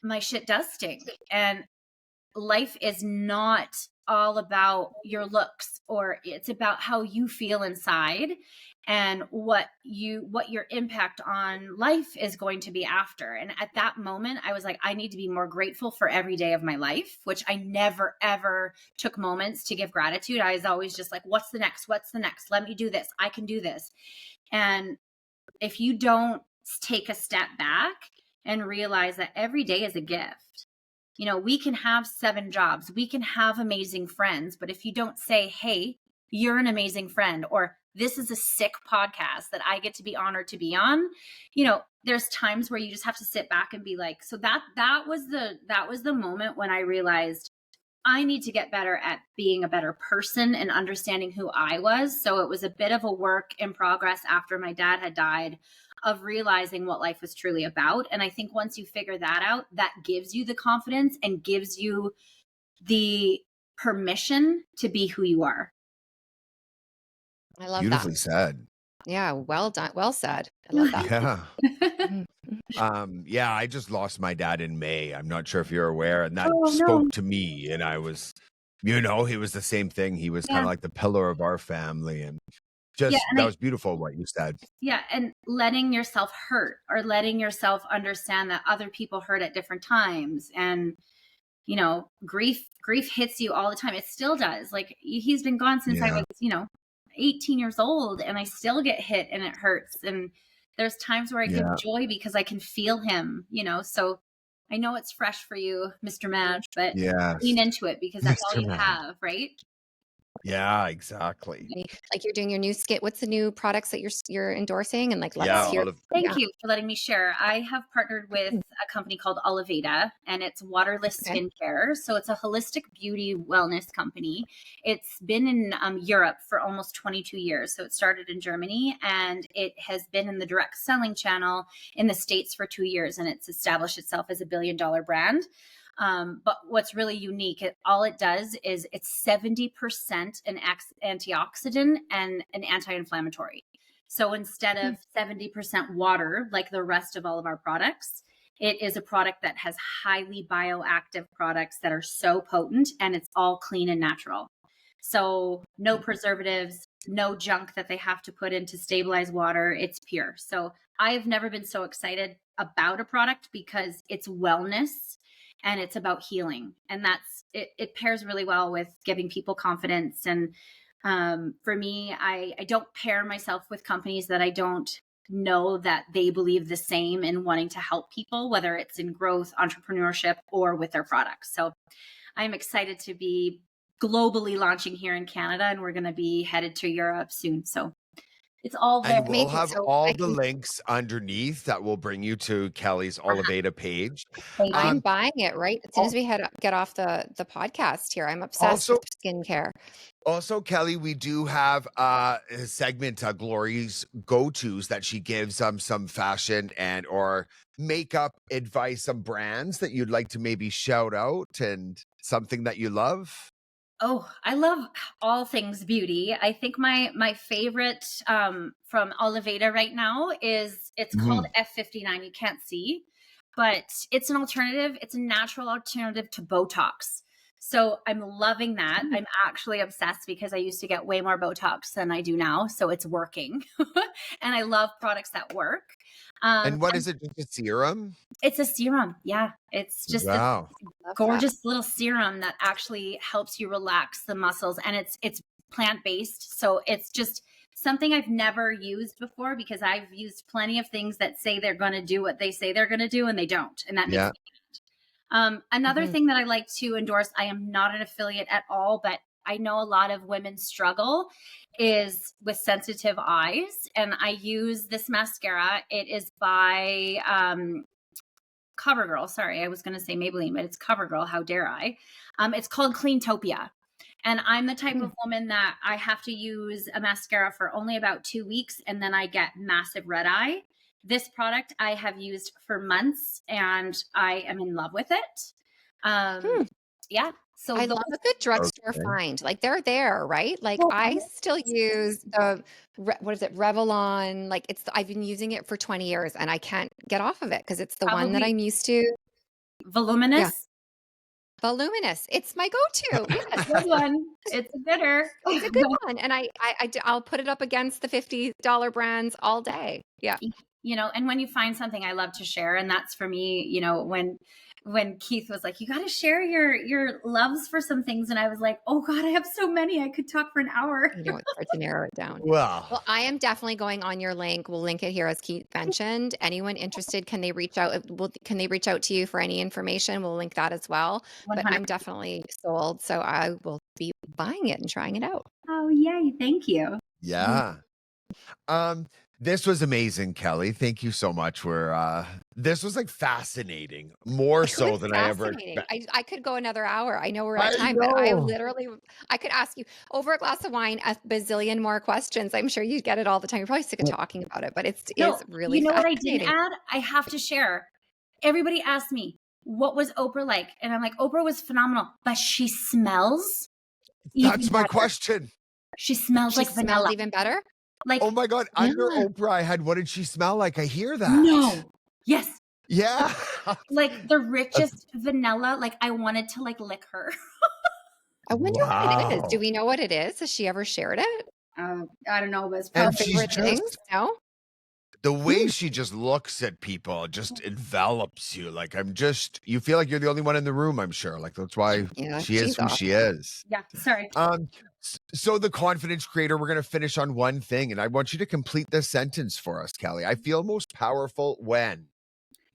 my shit does stink. And life is not all about your looks, or it's about how you feel inside and what your impact on life is going to be after. And at that moment I was like, I need to be more grateful for every day of my life, which I never ever took moments to give gratitude. I was always just like, what's the next, let me do this, I can do this. And if you don't take a step back and realize that every day is a gift, we can have 7 jobs, we can have amazing friends, but if you don't say, hey, you're an amazing friend, or this is a sick podcast that I get to be honored to be on, there's times where you just have to sit back and be like, so that was the moment when I realized I need to get better at being a better person and understanding who I was. So it was a bit of a work in progress after my dad had died, of realizing what life was truly about. And I think once you figure that out, that gives you the confidence and gives you the permission to be who you are. I love that. Beautifully said. Yeah, well done. Well said. I love that. Yeah. Mhm. Yeah, I just lost my dad in May. I'm not sure if you're aware, and that Oh spoke no. to me. And I was, he was the same thing. He was kind Yeah. of like the pillar of our family. And Yeah. just And that was beautiful what you said. yeah. And letting yourself hurt, or letting yourself understand that other people hurt at different times. And, grief hits you all the time. It still does. Like, he's been gone since I Yeah. was, 18 years old, and I still get hit and it hurts. And there's times where I give Yeah. joy because I can feel him. So I know it's fresh for you, Mr. Madge, but Yes. lean into it, because that's all Mr. you Man. have, right? Yeah, exactly. Like you're doing your new skit. What's the new products that you're endorsing? And like, Yeah, let's hear. all of Thank Yeah. you for letting me share. I have partnered with a company called Oliveda, and it's waterless Okay. skincare. So it's a holistic beauty wellness company. It's been in Europe for almost 22 years. So it started in Germany, and it has been in the direct selling channel in the States for 2 years, and it's established itself as a $1 billion brand. But what's really unique, all it does is it's 70% an antioxidant and an anti-inflammatory. So instead of 70% water, like the rest of all of our products, it is a product that has highly bioactive products that are so potent, and it's all clean and natural. So no preservatives, no junk that they have to put in to stabilize water. It's pure. So I've never been so excited about a product because it's wellness and it's about healing. And it pairs really well with giving people confidence. And for me, I don't pair myself with companies that I don't know that they believe the same in wanting to help people, whether it's in growth, entrepreneurship, or with their products. So I'm excited to be globally launching here in Canada, and we're going to be headed to Europe soon. So it's all there. And we'll Amazing. have So all I the can, links underneath that will bring you to Kelly's Oliveda page. Thank you. I'm buying it right as soon as al- we get off the podcast here. I'm obsessed Also, with skincare. Also, Kelly, we do have a segment, Glory's go-tos that she gives some fashion and or makeup advice, some brands that you'd like to maybe shout out and something that you love. Oh, I love all things beauty. I think my favorite from Oliveda right now is it's called Mhm. F59. You can't see, but it's an alternative. It's a natural alternative to Botox. So I'm loving that. I'm actually obsessed because I used to get way more Botox than I do now. So it's working. And I love products that work. And what is it? Just a serum? It's a serum. Yeah. It's just this Wow. Love that. gorgeous little serum that actually helps you relax the muscles, and it's plant-based, so it's just something I've never used before because I've used plenty of things that say they're going to do what they say they're going to do and they don't, and that makes Yeah. me another Mhm. thing that I like to endorse, I am not an affiliate at all, but I know a lot of women struggle is with sensitive eyes, and I use this mascara. It is by CoverGirl. Sorry, I was going to say Maybelline, but it's CoverGirl. How dare I? It's called Cleantopia. And I'm the type of woman that I have to use a mascara for only about 2 weeks, and then I get massive red eye. This product I have used for months, and I am in love with it. Yeah. So I those, love a good drugstore Okay. find. Like they're there, right? Like well, I still use the what is it, Revlon? Like I've been using it for 20 years and I can't get off of it because it's the one that probably I'm used to. Yeah, voluminous. voluminous. It's my go-to. Good Yes. one. It's a bitter. It's a good one. And I'll put it up against the $50 brands all day. Yeah. And when you find something, I love to share, and that's for me, when Keith was like, you got to share your loves for some things, and I was like, oh god, I have so many, I could talk for an hour. You know, it's hard to narrow it down. Well, Well, I am definitely going on your link. We'll link it here as Keith mentioned. Anyone interested, can they reach out? Can they reach out to you for any information? We'll link that as well. But 100. I'm definitely sold. So I will be buying it and trying it out. Oh yay, thank you. yeah. This was amazing, Kelly. Thank you so much for this was like fascinating, more It so was than I ever fascinating. expected. I could go another hour. I know we're I at time, but know. I could ask you over a glass of wine a bazillion more questions. I'm sure you get it all the time. You're probably sick of talking about it, but it No, is really you know what I didn't fascinating. add? I have to share. Everybody asked me, what was Oprah like? And I'm like, Oprah was phenomenal, but she smells even That's my better. question. She smells She like vanilla. smells even better. Like, Oh my God. Yeah. Under Oprah, I had what did she smell like? I hear that. no. Yes. Yeah. Like the richest vanilla. Like I wanted to like lick her. I wonder what it is. Do Wow. we know what it is? Has she ever shared it? I don't know, but it's Her And probably she's favorite things? just No? the way she just looks at people just envelops you. Like you feel like you're the only one in the room, I'm sure. Like that's why Yeah, she is she's who awesome. she is. yeah. Sorry. So the confidence creator, we're gonna finish on one thing, and I want you to complete this sentence for us, Kelly. I feel most powerful when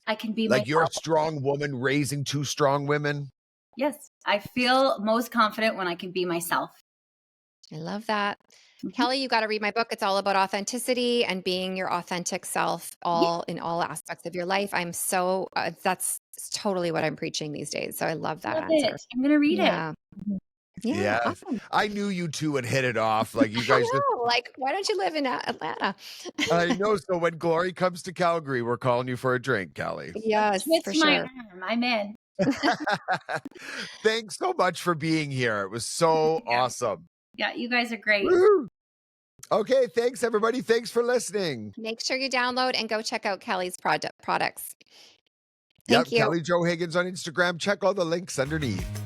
I can be like you're a myself. strong woman raising two strong women. Yes. I feel most confident when I can be myself. I love that. Mhm. Kelly, you got to read my book. It's all about authenticity and being your authentic self Yeah. in all aspects of your life. That's totally what I'm preaching these days. So I love that Love answer. it. I'm going to read it. Yeah. Yeah. Yes. Awesome. I knew you two would hit it off. Like you I guys just know. Like, why don't you live in Atlanta? I know. So when Glory comes to Calgary, we're calling you for a drink, Kelly. Yes, Twist for my sure. arm. I'm in. Thanks so much for being here. It was so Yeah. awesome. Yeah, you guys are great. Woo! Okay, thanks everybody. Thanks for listening. Make sure you download and go check out Kelly's products. Thank Yep, you. Kelly Jo Higgins on Instagram. Check all the links underneath.